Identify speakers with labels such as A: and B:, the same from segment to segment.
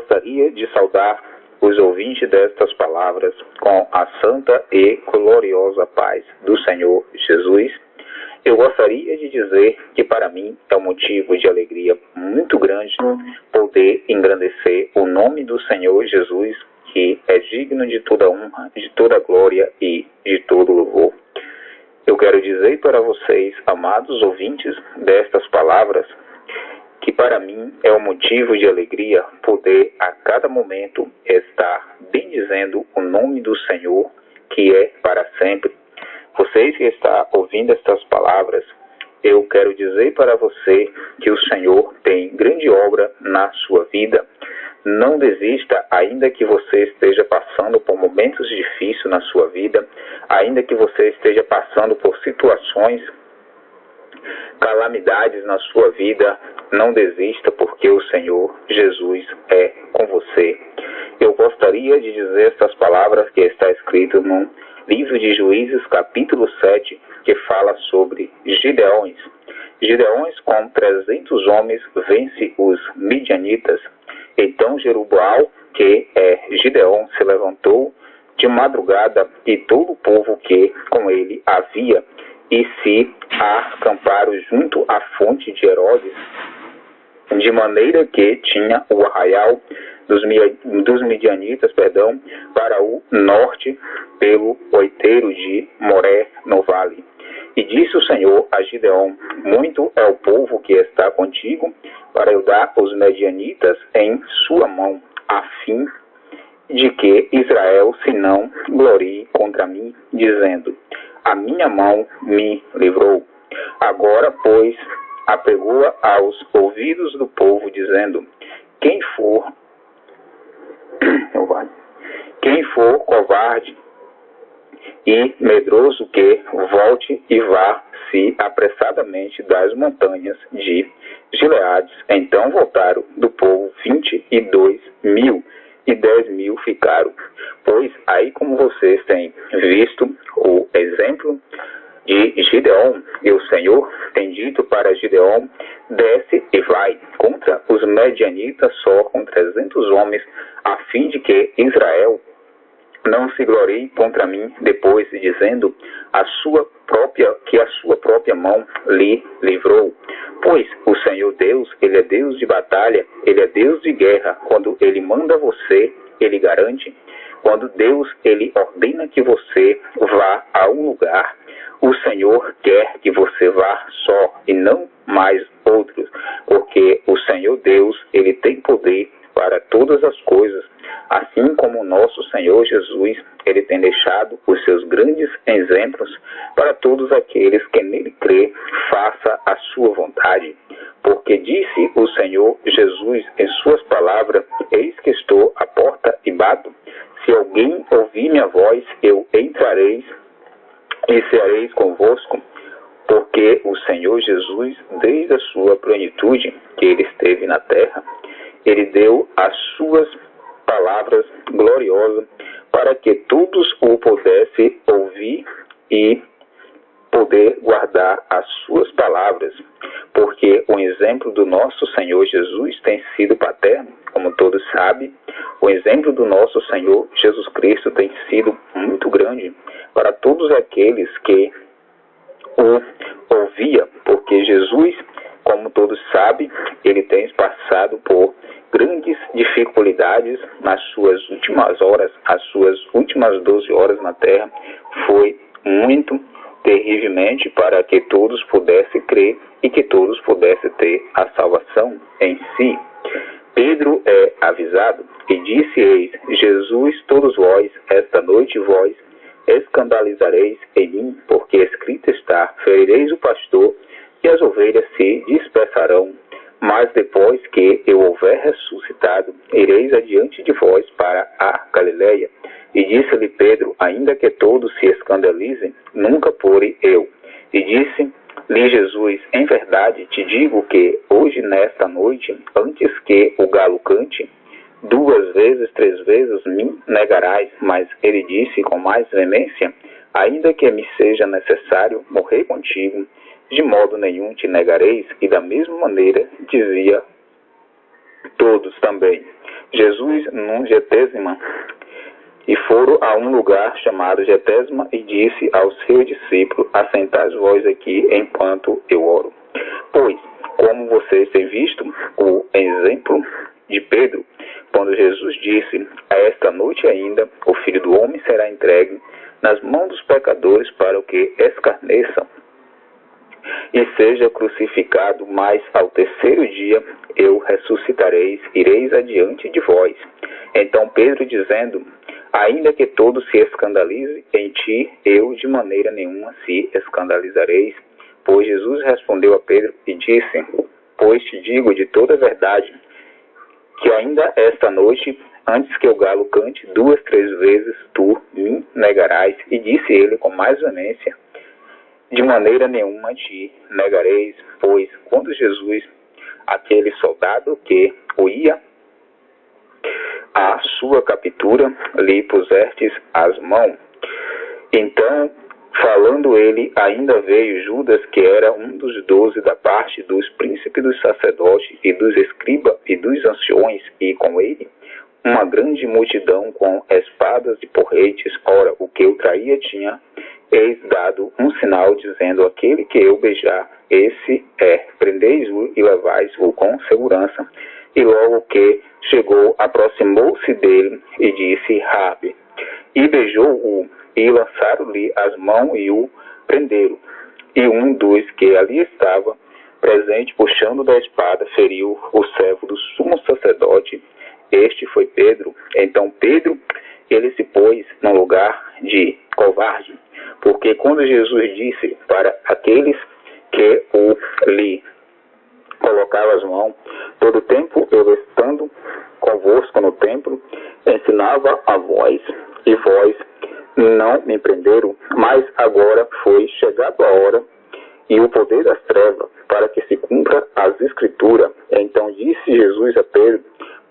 A: gostaria de saudar os ouvintes destas palavras com a santa e gloriosa paz do Senhor Jesus. Eu gostaria de dizer que para mim é um motivo de alegria muito grande poder engrandecer o nome do Senhor Jesus, que é digno de toda honra, de toda glória e de todo louvor. Eu quero dizer para vocês, amados ouvintes destas palavras, que para mim é um motivo de alegria poder a cada momento estar bendizendo o nome do Senhor, que é para sempre. Vocês que estão ouvindo estas palavras, eu quero dizer para você que o Senhor tem grande obra na sua vida. Não desista, ainda que você esteja passando por momentos difíceis na sua vida, ainda que você esteja passando por situações, calamidades na sua vida, não desista, porque o Senhor Jesus é com você. Eu gostaria de dizer estas palavras que está escrito no livro de Juízes, capítulo 7, que fala sobre Gideões. Gideões, com 300 homens, vence os midianitas. Então Jerubaal, que é Gideão, se levantou de madrugada e todo o povo que com ele havia, e se acamparam junto à fonte de Herodes, de maneira que tinha o arraial dos midianitas, para o norte, pelo oiteiro de Moré, no vale. E disse o Senhor a Gideão: muito é o povo que está contigo, para eu dar os midianitas em sua mão, a fim de que Israel se não glorie contra mim, dizendo: a minha mão me livrou. Agora, pois, apegou-a aos ouvidos do povo, dizendo: quem for covarde e medroso, que volte e vá-se apressadamente das montanhas de Gileades. Então voltaram do povo 22.000, e 10.000 ficaram. Pois aí, como vocês têm visto o exemplo de Gideão, e o Senhor tem dito para Gideão: desce e vai contra os medianitas só com 300 homens, a fim de que Israel não se glorie contra mim depois, dizendo que a sua própria mão lhe livrou. Pois o Senhor Deus, Ele é Deus de batalha, Ele é Deus de guerra. Quando Ele manda você, Ele garante. Quando Deus, Ele ordena que você vá a um lugar, o Senhor quer que você vá só e não mais outros, porque o Senhor Deus, Ele tem poder para todas as coisas, assim como o nosso Senhor Jesus, Ele tem deixado os seus grandes exemplos para todos aqueles que nele crê, faça a sua vontade. Porque disse o Senhor Jesus em suas palavras: eis que estou à porta e bato. Se alguém ouvir minha voz, eu entrarei e ceareis convosco. Porque o Senhor Jesus, desde a sua plenitude que Ele esteve na terra, Ele deu as suas palavras gloriosas para que todos o pudessem ouvir e poder guardar as suas palavras. Porque o exemplo do nosso Senhor Jesus tem sido paterno, como todos sabem. O exemplo do nosso Senhor Jesus Cristo tem sido muito grande para todos aqueles que o ouvia, porque Jesus, como todos sabem, Ele tem passado por grandes dificuldades nas suas últimas horas. As suas últimas 12 horas na terra foi muito terrivelmente para que todos pudessem crer e que todos pudessem ter a salvação em si. Pedro é avisado e disse: eis, Jesus, todos vós, esta noite vós escandalizareis em mim, porque escrito está: ferireis o pastor e as ovelhas se dispersarão. Mas depois que eu houver ressuscitado, ireis adiante de vós para a Galileia. E disse-lhe Pedro: ainda que todos se escandalizem, nunca porei eu. E disse-lhe Jesus: em verdade te digo que hoje nesta noite, antes que o galo cante, 2 vezes, 3 vezes me negarás. Mas ele disse com mais veemência: ainda que me seja necessário morrer contigo, de modo nenhum te negareis. E da mesma maneira dizia todos também. Jesus num Getésima, e foram a um lugar chamado Getésima, e disse aos seus discípulos: assentai vós aqui enquanto eu oro. Pois, como vocês têm visto o exemplo de Pedro, quando Jesus disse: a esta noite ainda o Filho do Homem será entregue nas mãos dos pecadores para que escarneçam e seja crucificado, mas ao terceiro dia eu ressuscitareis, ireis adiante de vós. Então Pedro dizendo: ainda que todos se escandalize em ti, eu de maneira nenhuma se escandalizareis. Pois Jesus respondeu a Pedro e disse: pois te digo de toda a verdade, que ainda esta noite, antes que o galo cante 2, 3 vezes, tu me negarás. E disse ele com mais veemência: de maneira nenhuma te negareis. Pois quando Jesus, aquele soldado que o ia à sua captura, lhe pusertes as mãos, então, falando ele, ainda veio Judas, que era um dos 12, da parte dos príncipes dos sacerdotes e dos escribas e dos anciões, e com ele uma grande multidão com espadas e porretes. Ora, o que o traía tinha eis dado um sinal, dizendo: aquele que eu beijar, esse é, prendei-o e levai-o com segurança. E logo que chegou, aproximou-se dele e disse: Rabi, e beijou-o, e lançaram-lhe as mãos e o prenderam. E um dos que ali estava presente, puxando da espada, feriu o servo do sumo sacerdote. Este foi Pedro. Então Pedro, ele se pôs no lugar de covarde, porque quando Jesus disse para aqueles que o lhe colocava as mãos: todo o tempo eu estando convosco no templo, ensinava a vós, e vós não me prenderam, mas agora foi chegada a hora e o poder das trevas, para que se cumpra as escrituras. Então disse Jesus a Pedro: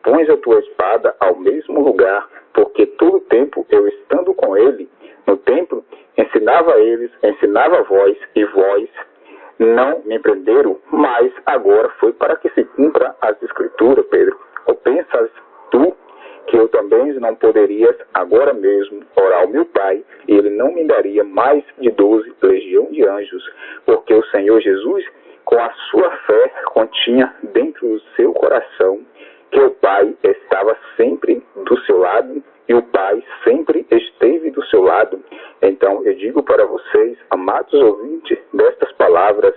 A: pões a tua espada ao mesmo lugar, porque todo o tempo eu estando com ele no templo, ensinava a eles, ensinava a vós, e vós não me prenderam, mas agora foi para que se cumpra as escrituras. Pedro, ou pensas tu que eu também não poderias agora mesmo orar ao meu Pai, e ele não me daria mais de 12 legião de anjos? Porque o Senhor Jesus, com a sua fé, continha dentro do seu coração que o Pai estava sempre do seu lado, e o Pai sempre esteve do seu lado. Então eu digo para vocês, amados ouvintes destas palavras,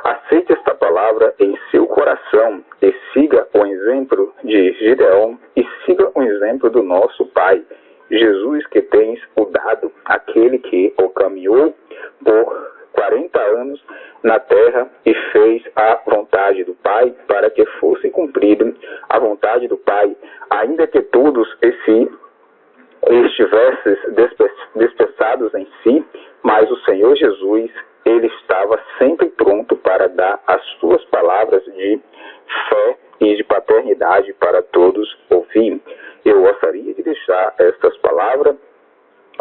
A: aceite esta palavra em seu coração e siga o exemplo de Gideão e siga o exemplo do nosso Pai Jesus, que tens o dado, aquele que o caminhou por 40 anos na terra e fez a vontade do Pai, para que fosse cumprida a vontade do Pai, ainda que todos estivessem dispersados em si, mas o Senhor Jesus, ele estava sempre pronto para dar as suas palavras de fé e de paternidade para todos ouvir. Eu gostaria de deixar estas palavras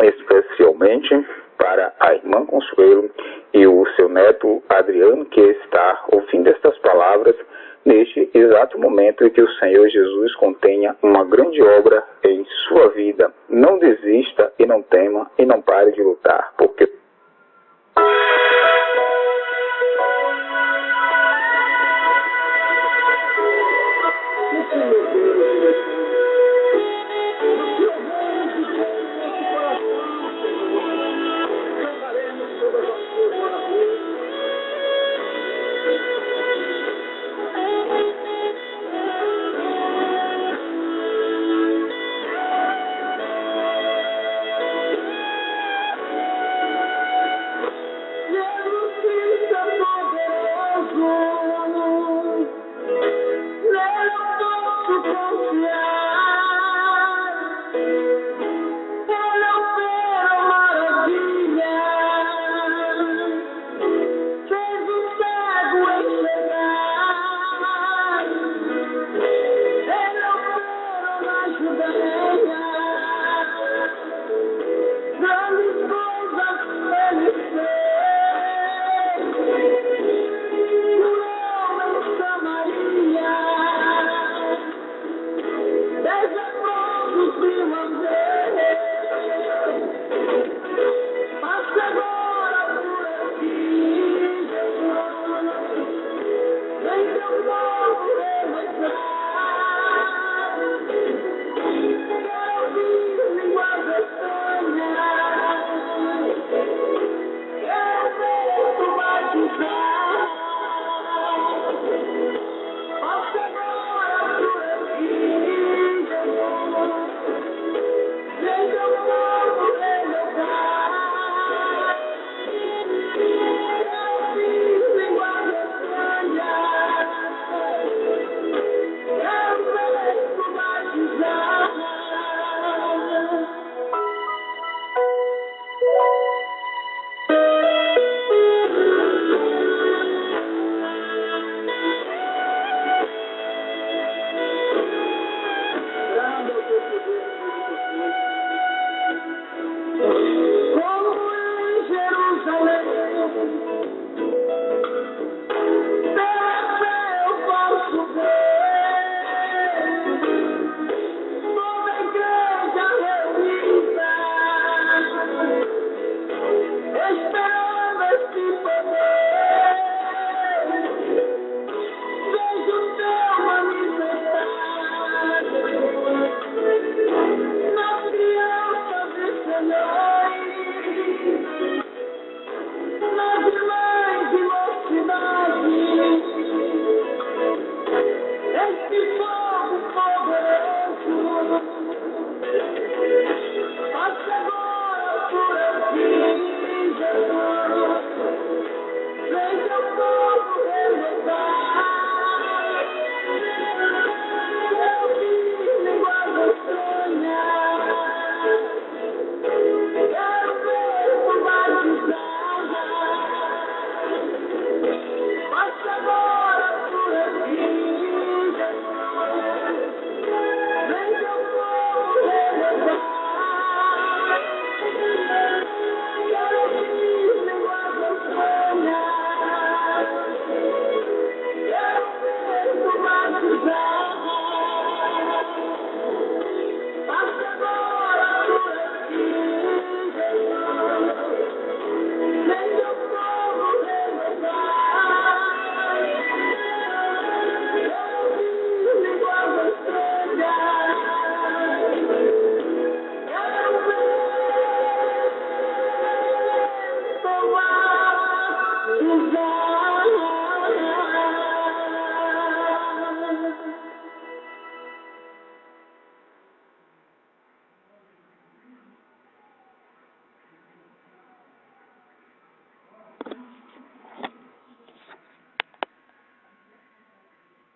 A: especialmente para a irmã Consuelo e o seu neto Adriano, que está ouvindo estas palavras neste exato momento, em que o Senhor Jesus contenha uma grande obra em sua vida. Não desista e não tema e não pare de lutar, porque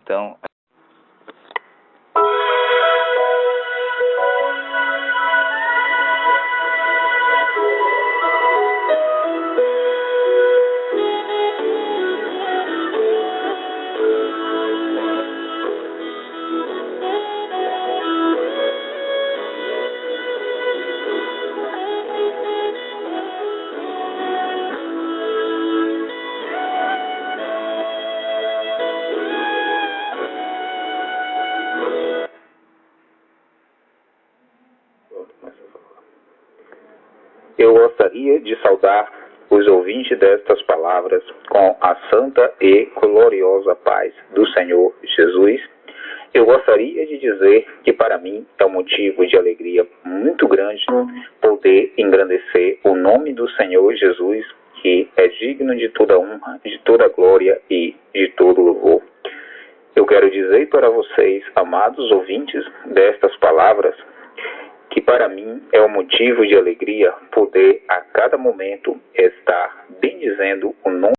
A: Então, eu gostaria de saudar os ouvintes destas palavras com a santa e gloriosa paz do Senhor Jesus. Eu gostaria de dizer que para mim é um motivo de alegria muito grande poder engrandecer o nome do Senhor Jesus, que é digno de toda honra, de toda glória e de todo louvor. Eu quero dizer para vocês, amados ouvintes destas palavras, que para mim é um motivo de alegria poder a cada momento estar bendizendo o nome